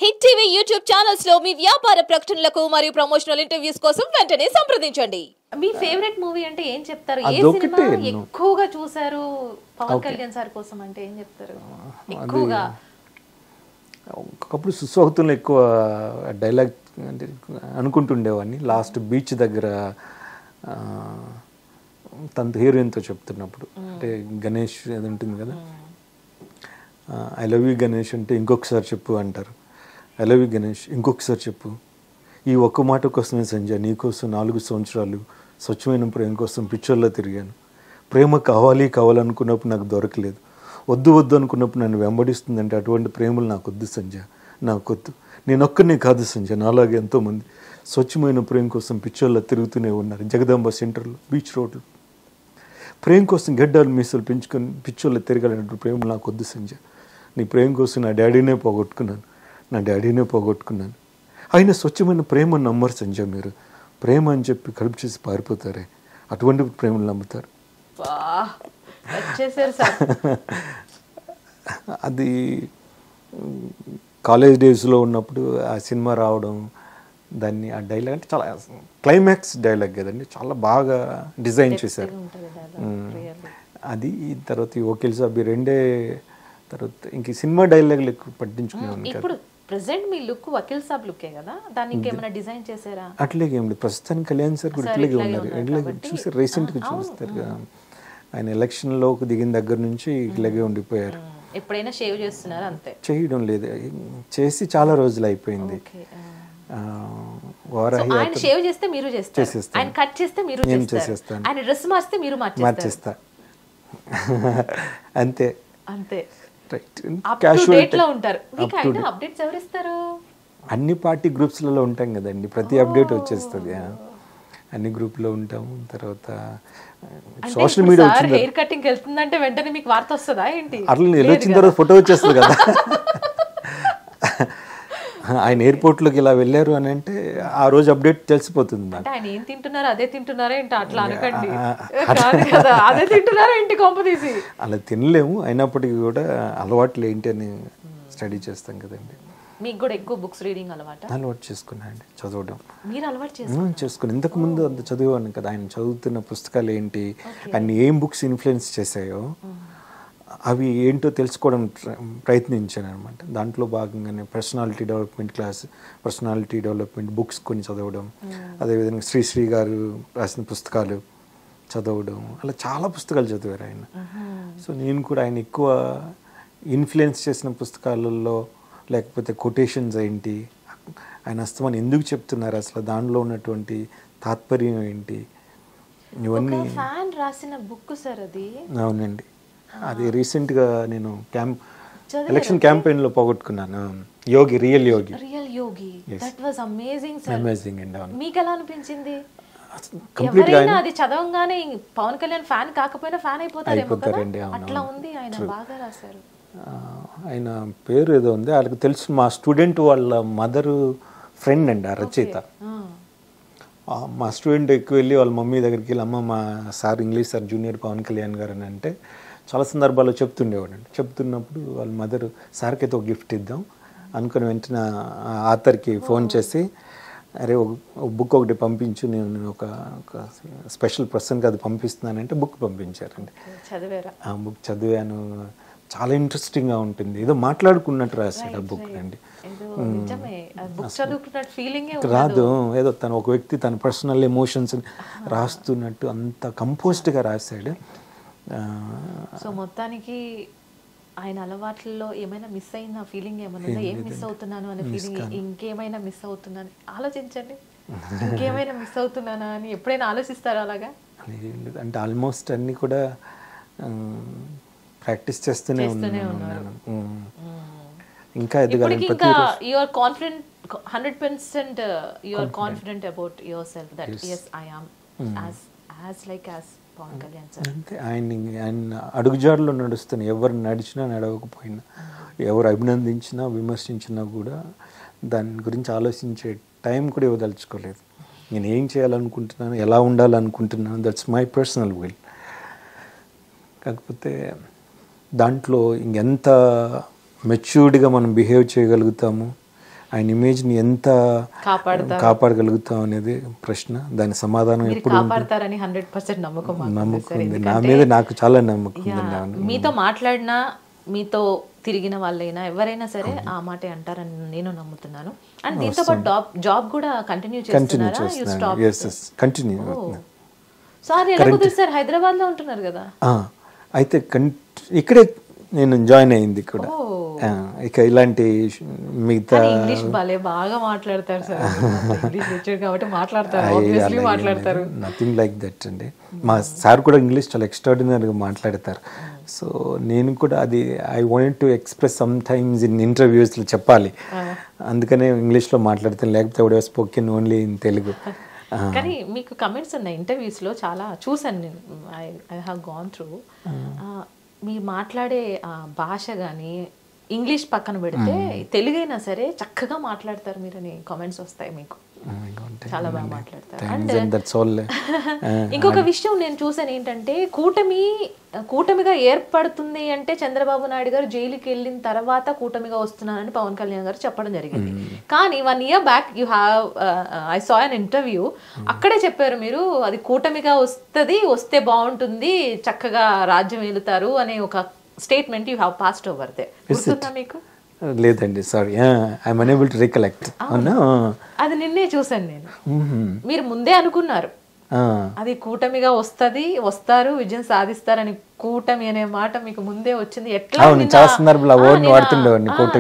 Hit TV YouTube channels లో మీ వ్యాపార ప్రకటనలకు మరియు ప్రమోషనల్ ఇంటర్వ్యూస్ కోసం వెంటనే సంప్రదించండి. మీ ఫేవరెట్ మూవీ అంటే ఏం చెప్తారు? ఏ అదొకటే సినిమా ఎక్కువగా చూసారు పవన్ కళ్యాణ్ సార్ కోసం అంటే ఏం చెప్తారు? ఎక్కువగా ఒకప్పుడు సుసౌతుల్లో ఎక్కువ డైలాగ్ అంటే అనుకుంటుండేవాడిని. లాస్ట్ బీచ్ దగ్గర తన హీరోయిన్తో చెప్తున్నప్పుడు అంటే గణేష్ అది ఉంటుంది కదా, ఐ లవ్ యూ గణేష్ అంటే ఇంకొకసారి చెప్పు అంటారు. ఐ లవ్ యూ గణేష్ ఇంకొకసారి చెప్పు. ఈ ఒక్క మాట కోసమే సంజయ్ నీకోసం 4 సంవత్సరాలు స్వచ్ఛమైన ప్రేమ కోసం పిక్చర్లో తిరిగాను. ప్రేమ కావాలి కావాలనుకున్నప్పుడు నాకు దొరకలేదు, వద్దు వద్దు అనుకున్నప్పుడు నన్ను వెంబడిస్తుందంటే అటువంటి ప్రేమలు నాకు వద్దు సంజయ్, నాకొద్దు. నేను ఒక్కనే కాదు సంజయ్, నాలాగే ఎంతోమంది స్వచ్ఛమైన ప్రేమ కోసం పిక్చర్లో తిరుగుతూనే ఉన్నారు. జగదాంబ సెంటర్లో, బీచ్ రోడ్లో ప్రేమ కోసం గడ్డాలు మీసలు పెంచుకొని పిక్చర్లో తిరగాలన్నట్టు ప్రేమలు నాకు వద్దు సంజయ్. నీ ప్రేమ కోసం నా డాడీనే పోగొట్టుకున్నాను. అయినా స్వచ్ఛమైన ప్రేమ నమ్మరు సంజయ్. మీరు ప్రేమ అని చెప్పి కడుపు చేసి పారిపోతారే, అటువంటి ప్రేమలు నమ్ముతారు. అది కాలేజ్ డేస్లో ఉన్నప్పుడు ఆ సినిమా రావడం, దాన్ని ఆ డైలాగ్ అంటే చాలా క్లైమాక్స్ డైలాగ్ కదండి, చాలా బాగా డిజైన్ చేశారు. అది తర్వాత ఈ వకీల్ సాబ్ రెండే. తర్వాత ఇంక సినిమా డైలాగులు ఎక్కువ పట్టించుకునేవాడిని. ఇప్పుడు ప్రెజెంట్ మీ లుక్ వకీల్ సాబ్ లుక్కే కదా, దాన్ని ఇంకేమైనా డిజైన్ చేశారా? అట్లాగే ఏం లేదు, ప్రస్తుతానికి కళ్యాణ్ సార్ కూడా ఇట్లాగే ఉన్నారు. ఇట్లాగే చూసి రీసెంట్గా చూస్తారు కదా, ఆయన ఎలక్షన్లోకి దిగిన దగ్గర నుంచి ఇట్లాగే ఉండిపోయారు. ఎప్పుడైనా షేవ్ చేస్తున్నారు? అంతే, చేయడం లేదు, చేసి చాలా రోజులు అయిపోయింది. ఆయన షేవ్ చేస్తే మీరు చేస్తారు, ఆయన కట్ చేస్తే మీరు చేస్తారు, ఆయన డ్రెస్ మార్చితే మీరు మార్చేస్తా. అంతే అంతే. అన్ని పార్టీ గ్రూప్స్లలో ఉంటాం కదండి, ప్రతి అప్డేట్ వచ్చేస్తుంది. అన్ని గ్రూప్లో ఉంటాము. తర్వాత సోషల్ మీడియా వచ్చింది, హెయిర్ కటింగ్ వెళ్తుందంటే వెంటనే మీకు వార్త వస్తుందా ఏంటి? అట్లా వచ్చిన తర్వాత ఫోటో వచ్చేస్తుంది కదా. ఆయన ఎయిర్పోర్ట్లోకి ఇలా వెళ్ళారు అని అంటే ఆ రోజు అప్డేట్ తెలిసిపోతుంది నాకు. ఆయన ఏం తింటున్నారో అదే తింటున్నారా ఏంటి? అట్లా అనకండి, అదే తింటున్నారా ఏంటి కొంపదీసి? అలా తినలేము, అయినప్పటికీ కూడా అలవాట్లు ఏంటి అని స్టడీ చేస్తాం కదండి. మీకు కూడా ఎక్కువ బుక్స్ రీడింగ్ అలవాటు చేసుకున్నాండి, చదవడం. మీరు అలవాటు చేసుకుని ఇంతకుముందు అంత చదివాను కదా, ఆయన చదువుతున్న పుస్తకాలు ఏంటి, ఆయన ఏం బుక్స్ ఇన్ఫ్లుయెన్స్ చేశాయో అవి ఏంటో తెలుసుకోవడం ప్రయత్నించాను అనమాట. దాంట్లో భాగంగానే పర్సనాలిటీ డెవలప్మెంట్ బుక్స్ కొన్ని చదవడం, అదేవిధంగా శ్రీశ్రీ గారు రాసిన పుస్తకాలు చదవడం, అలా చాలా పుస్తకాలు చదివారు ఆయన. సో నేను కూడా ఆయన ఎక్కువ ఇన్ఫ్లుయెన్స్ చేసిన పుస్తకాలలో లేకపోతే కొటేషన్స్ ఏంటి, ఆయన అస్తమాన్ని ఎందుకు చెప్తున్నారు, అసలు దానిలో ఉన్నటువంటి తాత్పర్యం ఏంటి, ఇవన్నీ. ఫ్యాన్ రాసిన బుక్ సార్ అది. అవునండి, అది రీసెంట్గా నేను ఎలక్షన్ క్యాంపెయిన్లో పోగొట్టుకున్నాను. Real Yogi. That was amazing sir. Amazing అండి. అవును. మీకు ఎలా అనిపించింది? కంప్లీట్గా అది చదవగానే పవన్ కళ్యాణ్ ఫ్యాన్ కాకపోయినా ఫ్యాన్ అయిపోతారండి. అట్లా ఉంది, ఆయన బాగా రాశారు. ఆయన పేరు ఏదో ఉంది, వాళ్ళకి తెలుసు, మా స్టూడెంట్ వాళ్ళ మదరు ఫ్రెండ్ అండి ఆ రచయిత. మా స్టూడెంట్ ఎక్కువ వెళ్ళి వాళ్ళ మమ్మీ దగ్గరికి వెళ్ళి, అమ్మ మా sir English sir junior Pavan Kalyan garu అని అంటే చాలా సందర్భాల్లో చెప్తుండేవాడండి. చెప్తున్నప్పుడు వాళ్ళ మదర్ సార్కి అయితే ఒక గిఫ్ట్ ఇద్దాం అనుకుని వెంటనే ఆథర్కి ఫోన్ చేసి, అరే ఒక బుక్ ఒకటి పంపించు, నేను ఒక స్పెషల్ పర్సన్కి అది పంపిస్తున్నానంటే బుక్ పంపించారండి. ఆ బుక్ చదివాను, చాలా ఇంట్రెస్టింగ్గా ఉంటుంది, ఏదో మాట్లాడుకున్నట్టు రాశాడు ఆ బుక్ అండి. రాదు, ఏదో తను ఒక వ్యక్తి తన పర్సనల్ ఎమోషన్స్ రాస్తున్నట్టు అంత కంపోజ్డ్గా రాశాడు. సో మొత్తానికి ఆయన అలవాట్లలో ఏమైనా మిస్ అయిన ఫీలింగ్ ఏమైనా, ఏం మిస్ అవుతున్నాను అనే ఫీలింగ్, ఇంకేమైనా మిస్ అవుతున్నాను ఆలోచించండి, ఇంకేమైనా మిస్ అవుతున్నానా అని ఎప్పుడైనా ఆలోచిస్తారా అలాగా? అంటే ఆల్మోస్ట్ అన్ని కూడా ప్రాక్టీస్ చేస్తూనే ఉన్నాను. ఇంకా your confident 100% your confident about your self that yes I am as like as Pavan Kalyan sir. అంతే, ఆయన అడుగుజాడలో నడుస్తాను. ఎవరు నడిచినా నడవకపోయినా, ఎవరు అభినందించినా విమర్శించినా కూడా దాని గురించి ఆలోచించే టైం కూడా ఇవ్వదలుచుకోలేదు. నేను ఏం చేయాలనుకుంటున్నాను, ఎలా ఉండాలనుకుంటున్నాను, దట్స్ మై పర్సనల్ విల్. కాకపోతే దాంట్లో ఇంకెంత మెచ్యూర్డ్గా మనం బిహేవ్ చేయగలుగుతాము, ఆయన ఇమేజ్ని ఎంత కాపాడగలుగుతాం అనేది ప్రశ్న. దాని సమాధానం ఎప్పుడు కాపాడతారని 100% నమ్మకం ఉంది. నా మీద నాకు చాలా నమ్మకం ఉంది. మీతో మాట్లాడినా మీతో తిరిగిన వాళ్ళైనా ఎవరైనా సరే ఆ మాట అంటారని నేను నమ్ముతున్నాను. అండ్ దీంతో పాటు జాబ్ కూడా కంటిన్యూ చేస్తున్నారా? కంటిన్యూ. సో అది ఎలా కుదిరిస్తారు? హైదరాబాద్ లో ఉంటున్నారు కదా. అయితే ఇక్కడే నేను జాయిన్ అయింది కూడా. ఇక ఇలాంటి మిగతా ఇంగ్లీష్ బాగా మాట్లాడతారు సార్. ఇంగ్లీష్ లెక్చర్ కాబట్టి మాట్లాడతారు. నథింగ్ లైక్ దట్ అండి. మా సార్ కూడా ఇంగ్లీష్ చాలా ఎక్స్ట్రాడినరీగా మాట్లాడతారు. సో నేను కూడా అది I want to express sometimes in ఇంటర్వ్యూస్లో చెప్పాలి, అందుకనే ఇంగ్లీష్లో మాట్లాడతాను. లేకపోతే ఎవడో స్పోకెన్ ఓన్లీ ఇన్ తెలుగు. కానీ మీకు కమెంట్స్ ఉన్నాయి ఇంటర్వ్యూస్లో చాలా చూసాను నేను. I have gone through. మీరు మాట్లాడే భాష కానీ ఇంగ్లీష్ పక్కన పెడితే తెలుగైనా సరే చక్కగా మాట్లాడతారు మీరని కామెంట్స్ వస్తాయి మీకు. చాలా బాగా మాట్లాడతారు. అండ్ ఇంకొక విషయం నేను చూసాను ఏంటంటే, కూటమిగా ఏర్పడుతుంది అంటే చంద్రబాబు నాయుడు గారు జైలుకి వెళ్ళిన తర్వాత కూటమిగా వస్తున్నానని పవన్ కళ్యాణ్ గారు చెప్పడం జరిగింది. కానీ 1 year back you have I saw an interview, అక్కడే చెప్పారు మీరు అది కూటమిగా వస్తే బాగుంటుంది, చక్కగా రాజ్యం వెళుతారు అనే ఒక statement you have passed over they. గుర్తుందా మీకు? లేదండి, sorry, I'm unable to recollect. అది నిన్నే చూసాను నేను. మీరు ముందే అనుకున్నారు అది కూటమిగా వస్తారు, విజయం సాధిస్తారని. కూటమి అనే మాట మీకు ముందే వచ్చింది. ఎట్లా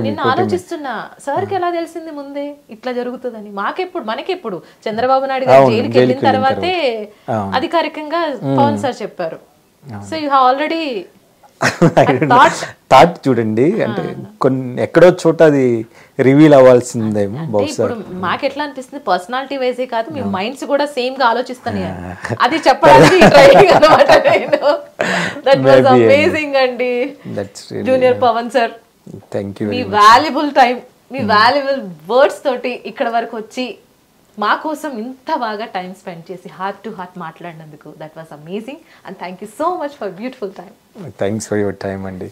నిన్న ఆలోచిస్తున్నా, సార్కి ఎలా తెలిసింది ముందే ఇట్లా జరుగుతుందని? మనకెప్పుడు చంద్రబాబు నాయుడు గారు జైలుకి వెళ్ళిన తర్వాతే అధికారికంగా పవన్ సార్ చెప్పారు. So you have already thought చూడండి, అంటే కొన్ని ఎక్కడో చోట అది రివీల్ అవ్వాల్సిందేమో బహుశా. మాకు ఎట్లా అనిపిస్తుంది, పర్సనాలిటీ వైజే కాదు మీ మైండ్స్ కూడా సేమ్ గా ఆలోచిస్తాను. అది చెప్పడానికి అమేజింగ్ అండి. జూనియర్ పవన్ సార్, మీ వాల్యుబుల్ టైం, మీ వాల్యుబుల్ వర్డ్స్ తోటి ఇక్కడ వరకు వచ్చి మా కోసం ఇంత బాగా టైం స్పెండ్ చేసి హార్ట్ టు హార్ట్ మాట్లాడినందుకు that was amazing. And thank you so much for beautiful time. Thanks for your time అండి.